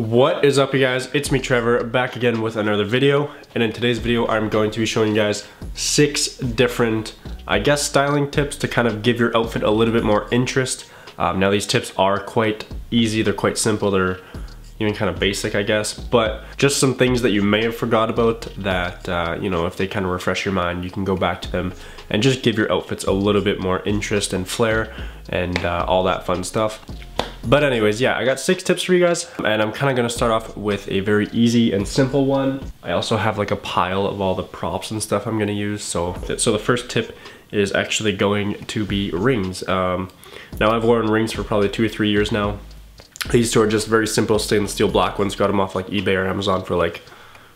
What is up, you guys? It's me, Trevor, back again with another video. And in today's video, I'm going to be showing you guys 6 different, I guess, styling tips to kind of give your outfit a little bit more interest. Now these tips are quite easy, they're quite simple, they're even kind of basic, I guess, but just some things that you may have forgot about that, you know, if they kind of refresh your mind, you can go back to them and just give your outfits a little bit more interest and flair and all that fun stuff. But anyways, yeah, I got 6 tips for you guys, and I'm kind of gonna start off with a very easy and simple one. I also have like a pile of all the props and stuff I'm gonna use. So the first tip is actually going to be rings. Now I've worn rings for probably 2 or 3 years now. These two are just very simple stainless steel black ones. Got them off like eBay or Amazon for like,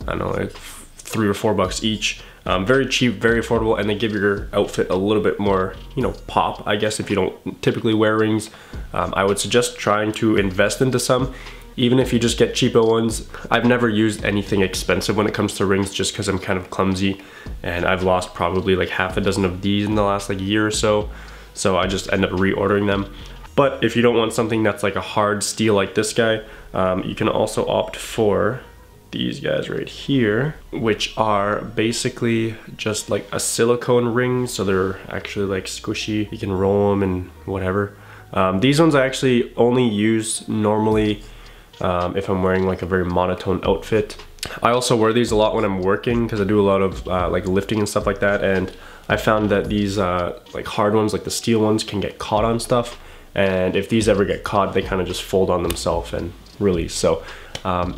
I don't know, like $3 or $4 each. Very cheap, very affordable, and they give your outfit a little bit more, you know, pop, I guess, if you don't typically wear rings. I would suggest trying to invest into some, even if you just get cheapo ones. I've never used anything expensive when it comes to rings just because I'm kind of clumsy, and I've lost probably like half a dozen of these in the last like year or so, so I just end up reordering them. But if you don't want something that's like a hard steel like this guy, you can also opt for these guys right here, which are basically just like a silicone ring, so they're actually like squishy. You can roll them and whatever. These ones I actually only use normally if I'm wearing like a very monotone outfit. I also wear these a lot when I'm working because I do a lot of like lifting and stuff like that, and I found that these like hard ones, like the steel ones, can get caught on stuff, and if these ever get caught, they kind of just fold on themselves and release. So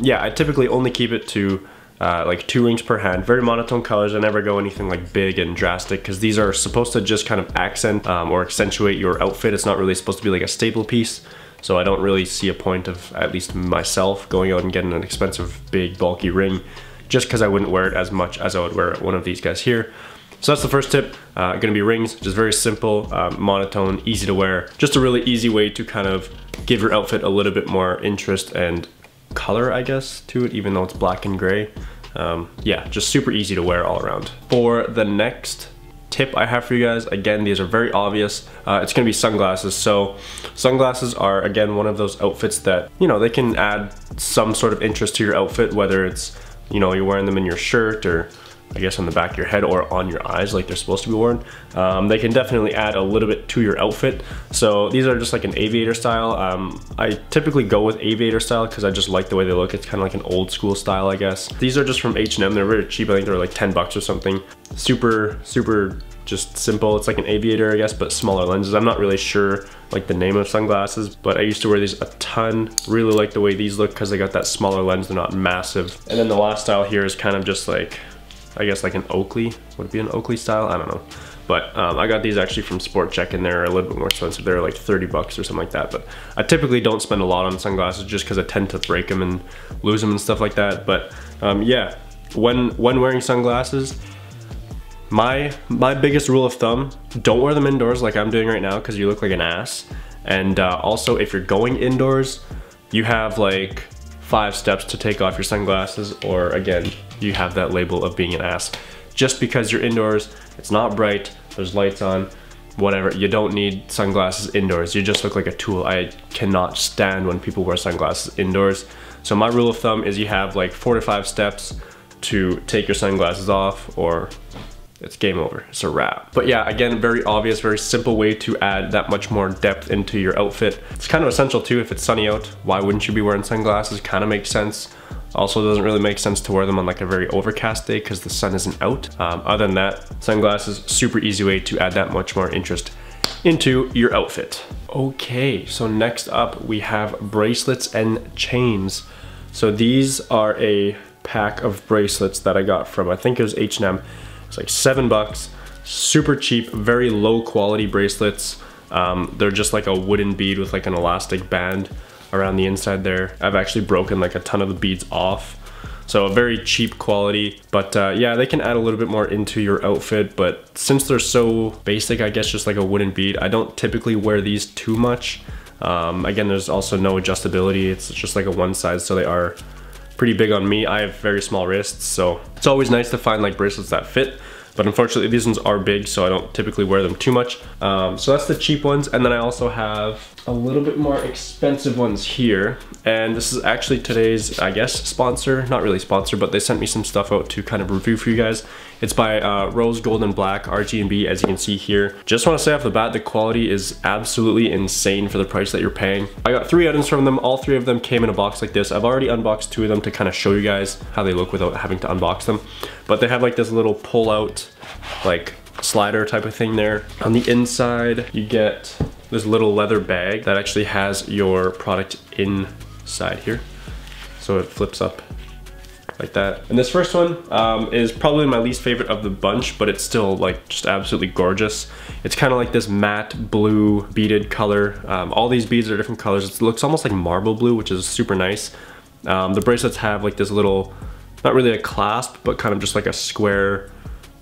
yeah, I typically only keep it to like 2 rings per hand, very monotone colors. I never go anything like big and drastic because these are supposed to just kind of accent or accentuate your outfit. It's not really supposed to be like a staple piece, so I don't really see a point of, at least myself, going out and getting an expensive big bulky ring just because I wouldn't wear it as much as I would wear one of these guys here. So that's the first tip, gonna be rings, just very simple, monotone, easy to wear. Just a really easy way to kind of give your outfit a little bit more interest and color, I guess, to it, even though it's black and gray. Yeah, just super easy to wear all around. For the next tip I have for you guys, again, these are very obvious. It's gonna be sunglasses. So sunglasses are, again, one of those outfits that, you know, they can add some sort of interest to your outfit, whether it's, you know, you're wearing them in your shirt or I guess on the back of your head or on your eyes like they're supposed to be worn. They can definitely add a little bit to your outfit. So these are just like an aviator style. I typically go with aviator style because I just like the way they look. It's kind of like an old school style, I guess. These are just from H&M. They're very cheap. I think they're like 10 bucks or something. Super just simple. It's like an aviator, I guess, but smaller lenses. I'm not really sure like the name of sunglasses, but I used to wear these a ton. Really like the way these look because they got that smaller lens. They're not massive. And then the last style here is kind of just like, I guess like an Oakley. Would it be an Oakley style? I don't know. But I got these actually from Sport Check, and they're a little bit more expensive. They're like 30 bucks or something like that. But I typically don't spend a lot on sunglasses just because I tend to break them and lose them and stuff like that. But yeah, when wearing sunglasses, my biggest rule of thumb, don't wear them indoors like I'm doing right now because you look like an ass. And also, if you're going indoors, you have like 5 steps to take off your sunglasses, or again, you have that label of being an ass. Just because you're indoors, it's not bright, there's lights on, whatever, you don't need sunglasses indoors. You just look like a tool. I cannot stand when people wear sunglasses indoors. So my rule of thumb is you have like 4 to 5 steps to take your sunglasses off, or it's game over, it's a wrap. But yeah, again, very obvious, very simple way to add that much more depth into your outfit. It's kind of essential too if it's sunny out. Why wouldn't you be wearing sunglasses? Kind of makes sense. Also, doesn't really make sense to wear them on like a very overcast day because the sun isn't out. Other than that, sunglasses, super easy way to add that much more interest into your outfit. Okay, so next up we have bracelets and chains. So these are a pack of bracelets that I got from, I think it was H&M. It's like 7 bucks, super cheap, very low quality bracelets. They're just like a wooden bead with like an elastic band around the inside there. I've actually broken like a ton of the beads off. So a very cheap quality, but yeah, they can add a little bit more into your outfit, but since they're so basic, I guess just like a wooden bead, I don't typically wear these too much. Again, there's also no adjustability. It's just like a one size, so they are pretty big on me. I have very small wrists, so it's always nice to find like bracelets that fit. but unfortunately these ones are big, so I don't typically wear them too much. So that's the cheap ones, and then I also have a little bit more expensive ones here, and this is actually today's, I guess, sponsor. Not really sponsor, but they sent me some stuff out to kind of review for you guys. It's by RoseGold Black, RGB, as you can see here. Just want to say off the bat, the quality is absolutely insane for the price that you're paying. I got 3 items from them. All 3 of them came in a box like this. I've already unboxed 2 of them to kind of show you guys how they look without having to unbox them. But they have like this little pull out, like slider type of thing there. On the inside, you get this little leather bag that actually has your product inside here. So it flips up like that. And this first one is probably my least favorite of the bunch, but it's still like just absolutely gorgeous. It's kind of like this matte blue beaded color. All these beads are different colors. It looks almost like marble blue, which is super nice. The bracelets have like this little, not really a clasp, but kind of just like a square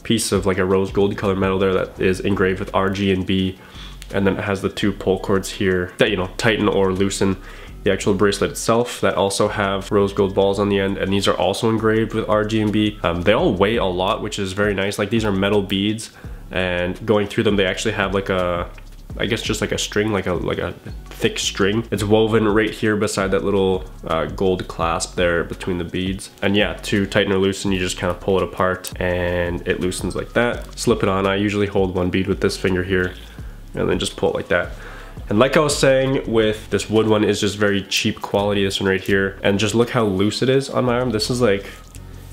piece of like a rose gold color metal there that is engraved with RG and B. And then it has the 2 pull cords here that, you know, tighten or loosen the actual bracelet itself, that also have rose gold balls on the end, and these are also engraved with RGB. They all weigh a lot, which is very nice. Like, these are metal beads, and going through them they actually have like a, I guess just like a string, like a thick string. It's woven right here beside that little gold clasp there between the beads. And yeah, to tighten or loosen, you just kind of pull it apart and it loosens like that. Slip it on. I usually hold 1 bead with this finger here and then just pull it like that. And like I was saying with this wood one, is just very cheap quality, this one right here. And just look how loose it is on my arm. This is like,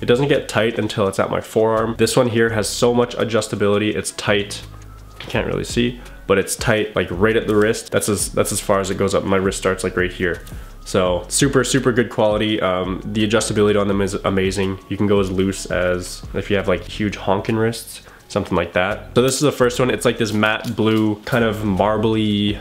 it doesn't get tight until it's at my forearm. This one here has so much adjustability. It's tight, you can't really see, but it's tight like right at the wrist. That's as far as it goes up. My wrist starts like right here. So super good quality. The adjustability on them is amazing. You can go as loose as if you have like huge honking wrists, something like that. So this is the first one. It's like this matte blue kind of marbly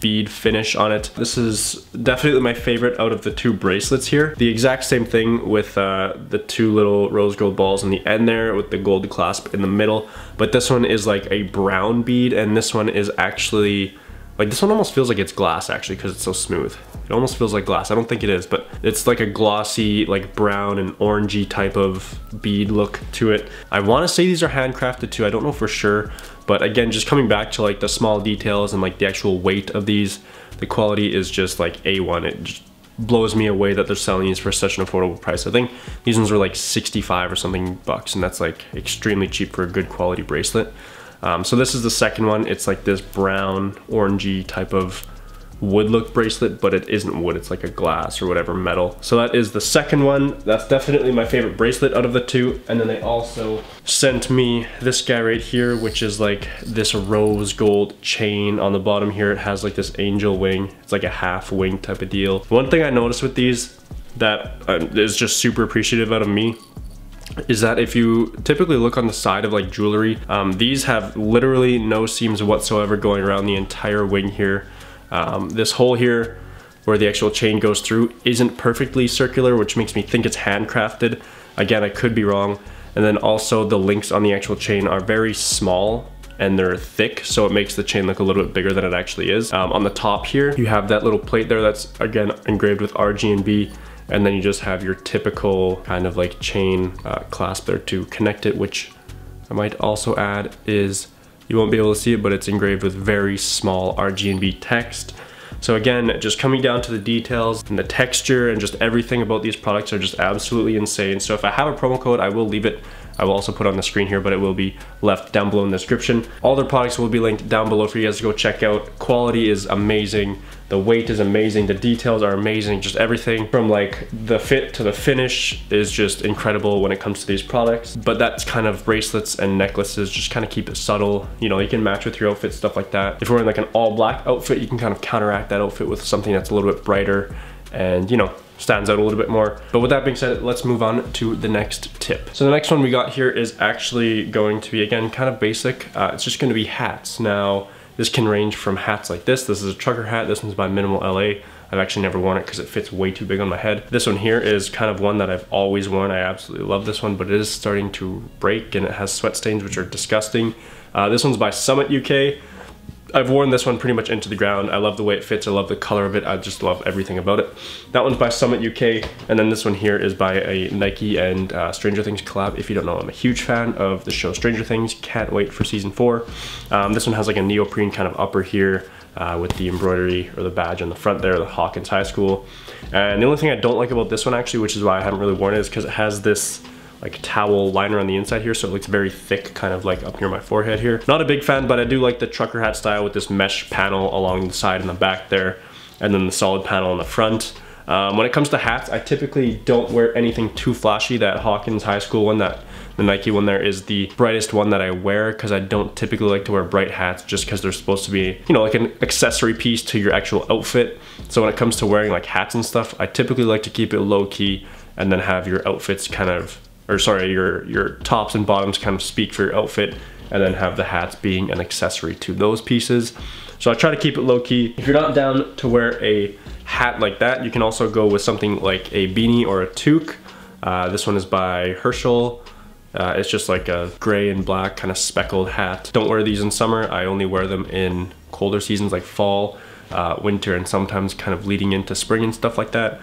bead finish on it. This is definitely my favorite out of the 2 bracelets here. The exact same thing with the 2 little rose gold balls in the end there with the gold clasp in the middle, but this one is like a brown bead, and this one is actually like, this one almost feels like it's glass actually, because it's so smooth. It almost feels like glass. I don't think it is, but it's like a glossy, like brown and orangey type of bead look to it. I want to say these are handcrafted too. I don't know for sure, but again, just coming back to like the small details and like the actual weight of these, the quality is just like A1. It just blows me away that they're selling these for such an affordable price. I think these ones were like 65 or something bucks, and that's like extremely cheap for a good quality bracelet. So this is the second one. It's like this brown orangey type of wood look bracelet, but it isn't wood, it's like a glass or whatever metal. So that is the second one. That's definitely my favorite bracelet out of the 2. And then they also sent me this guy right here, which is like this rose gold chain on the bottom here. It has like this angel wing. It's like a half wing type of deal. One thing I noticed with these that is just super appreciative out of me is that if you typically look on the side of like jewelry, these have literally no seams whatsoever going around the entire wing here. This hole here where the actual chain goes through isn't perfectly circular, which makes me think it's handcrafted. Again, I could be wrong. And then also the links on the actual chain are very small and they're thick, so it makes the chain look a little bit bigger than it actually is. On the top here, you have that little plate there that's again engraved with RG and B. And then you just have your typical kind of like chain clasp there to connect it, which I might also add is, you won't be able to see it, but it's engraved with very small RG&B text. So again, just coming down to the details and the texture and just everything about these products are just absolutely insane. So if I have a promo code, I will leave it. I will also put it on the screen here, but it will be left down below in the description. All their products will be linked down below for you guys to go check out. Quality is amazing. The weight is amazing. The details are amazing. Just everything from like the fit to the finish is just incredible when it comes to these products. But that's kind of bracelets and necklaces, just kind of keep it subtle. You know, you can match with your outfit, stuff like that. If you're wearing like an all black outfit, you can kind of counteract that outfit with something that's a little bit brighter and, you know, stands out a little bit more. But with that being said, let's move on to the next tip. So the next one we got here is actually going to be, again, kind of basic. It's just going to be hats. Now, this can range from hats like this. This is a trucker hat. This one's by Minimal LA. I've actually never worn it because it fits way too big on my head. This one here is kind of one that I've always worn. I absolutely love this one, but it is starting to break and it has sweat stains, which are disgusting. This one's by Summit UK. I've worn this one pretty much into the ground. I love the way it fits. I love the color of it. I just love everything about it. That one's by Summit UK, and then this one here is by a Nike and Stranger Things collab. If you don't know, I'm a huge fan of the show Stranger Things. Can't wait for season 4. This one has like a neoprene kind of upper here with the embroidery or the badge on the front there, the Hawkins High School. And the only thing I don't like about this one actually, which is why I haven't really worn it, is because it has this like towel liner on the inside here, so it looks very thick, kind of like up near my forehead here. Not a big fan, but I do like the trucker hat style with this mesh panel along the side and the back there, and then the solid panel on the front. When it comes to hats, I typically don't wear anything too flashy. That Hawkins High School one, the Nike one there, is the brightest one that I wear, because I don't typically like to wear bright hats just because they're supposed to be, you know, like an accessory piece to your actual outfit. So when it comes to wearing like hats and stuff, I typically like to keep it low key and then have your outfits kind of, or sorry, your tops and bottoms kind of speak for your outfit, and then have the hats being an accessory to those pieces. So I try to keep it low key. If you're not down to wear a hat like that, you can also go with something like a beanie or a toque. This one is by Herschel. It's just like a gray and black kind of speckled hat. Don't wear these in summer. I only wear them in colder seasons like fall, winter, and sometimes kind of leading into spring and stuff like that.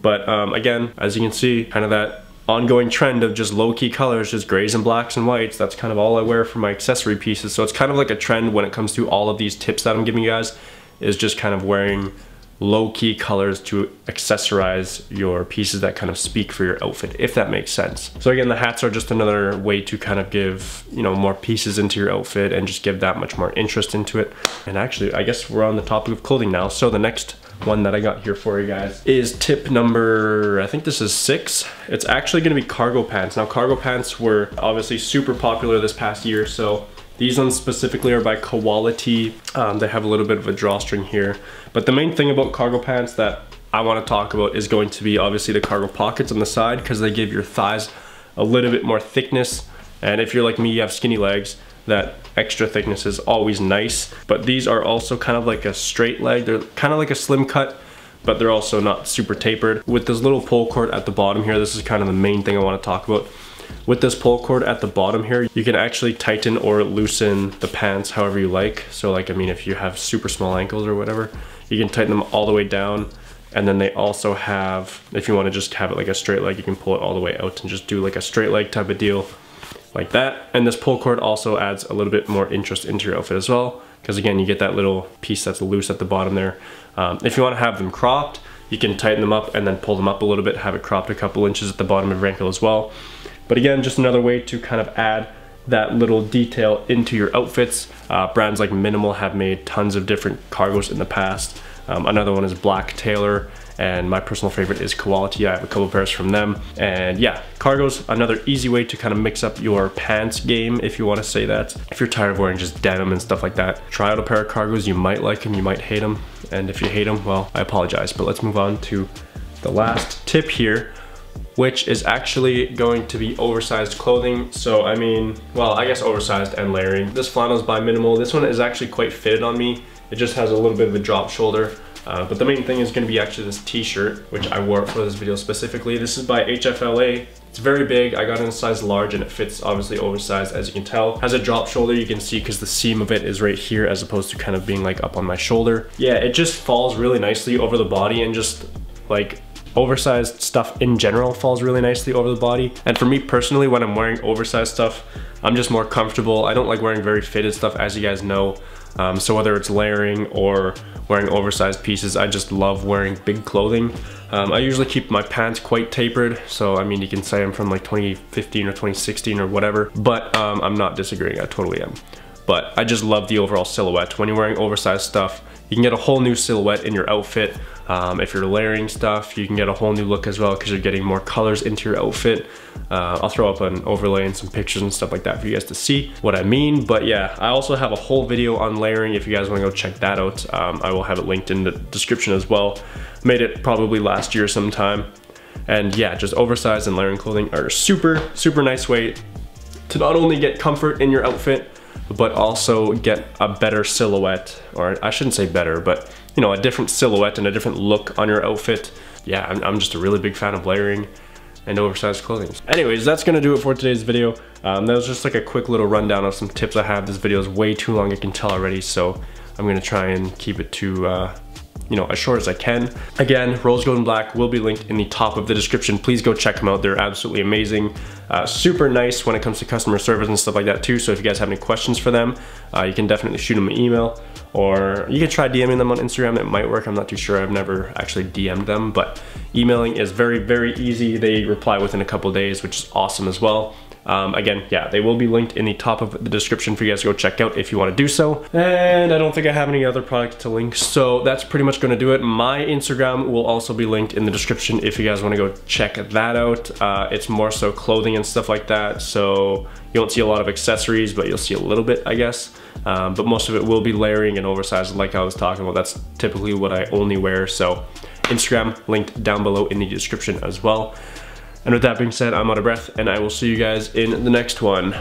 But again, as you can see, kind of that ongoing trend of just low-key colors, just grays and blacks and whites. That's kind of all I wear for my accessory pieces. So it's kind of like a trend when it comes to all of these tips that I'm giving you guys, is just kind of wearing low-key colors to accessorize your pieces that kind of speak for your outfit, if that makes sense. So again, the hats are just another way to kind of give, you know, more pieces into your outfit and just give that much more interest into it. And actually, I guess we're on the topic of clothing now. So the next one that I got here for you guys is tip number, I think this is 6. It's actually gonna be cargo pants. Now, cargo pants were obviously super popular this past year, so these ones specifically are by Quality. They have a little bit of a drawstring here. But the main thing about cargo pants that I wanna talk about is going to be obviously the cargo pockets on the side, because they give your thighs a little bit more thickness. And if you're like me, you have skinny legs, that extra thickness is always nice. But these are also kind of like a straight leg. They're kind of like a slim cut, but they're also not super tapered. With this little pull cord at the bottom here, this is kind of the main thing I want to talk about. With this pull cord at the bottom here, you can actually tighten or loosen the pants however you like. So like, I mean, if you have super small ankles or whatever, you can tighten them all the way down. And then they also have, if you want to just have it like a straight leg, you can pull it all the way out and just do like a straight leg type of deal, like that. And this pull cord also adds a little bit more interest into your outfit as well, because again, you get that little piece that's loose at the bottom there. If you want to have them cropped, you can tighten them up and then pull them up a little bit, have it cropped a couple inches at the bottom of your ankle as well. But again, just another way to kind of add that little detail into your outfits. Brands like Minimal have made tons of different cargos in the past. Another one is Black Tailor, and my personal favorite is Quality. I have a couple pairs from them. And yeah, cargos, another easy way to kind of mix up your pants game, if you want to say that. If you're tired of wearing just denim and stuff like that, try out a pair of cargos. You might like them, you might hate them. And if you hate them, well, I apologize. But let's move on to the last tip here, which is actually going to be oversized clothing. So I mean, well, I guess oversized and layering. This flannel is by Minimal. This one is actually quite fitted on me. It just has a little bit of a drop shoulder. But the main thing is going to be actually this t-shirt, which I wore for this video specifically. This is by HFLA. It's very big. I got it in a size large and it fits obviously oversized, as you can tell. Has a drop shoulder, you can see, because the seam of it is right here as opposed to kind of being like up on my shoulder. Yeah, it just falls really nicely over the body, and just like oversized stuff in general falls really nicely over the body. And for me personally, when I'm wearing oversized stuff, I'm just more comfortable. I don't like wearing very fitted stuff, as you guys know. So whether it's layering or wearing oversized pieces, I just love wearing big clothing. I usually keep my pants quite tapered, so I mean, you can say I'm from like 2015 or 2016 or whatever, but I'm not disagreeing, I totally am. But I just love the overall silhouette. When you're wearing oversized stuff, you can get a whole new silhouette in your outfit. If you're layering stuff, you can get a whole new look as well, because you're getting more colors into your outfit. I'll throw up an overlay and some pictures and stuff like that for you guys to see what I mean. But yeah, I also have a whole video on layering if you guys want to go check that out. I will have it linked in the description as well. Made it probably last year sometime. And yeah, just oversized and layering clothing are super nice way to not only get comfort in your outfit, but also get a better silhouette, or I shouldn't say better, but you know, a different silhouette and a different look on your outfit. Yeah, I'm just a really big fan of layering and oversized clothing. Anyways, that's gonna do it for today's video. That was just like a quick little rundown of some tips I have. This video is way too long, I can tell already, so I'm gonna try and keep it to you know, as short as I can. Again, RoseGold Black will be linked in the top of the description. Please go check them out. They're absolutely amazing. Super nice when it comes to customer service and stuff like that too. So if you guys have any questions for them, you can definitely shoot them an email, or you can try DMing them on Instagram. It might work, I'm not too sure. I've never actually DM'd them, but emailing is very, very easy. They reply within a couple days, which is awesome as well. Again, yeah, they will be linked in the top of the description for you guys to go check out if you want to do so. And I don't think I have any other products to link, so that's pretty much going to do it. My Instagram will also be linked in the description if you guys want to go check that out. It's more so clothing and stuff like that, so you won't see a lot of accessories, but you'll see a little bit, I guess. But most of it will be layering and oversized, like I was talking about. That's typically what I only wear, so Instagram linked down below in the description as well. And with that being said, I'm out of breath, and I will see you guys in the next one.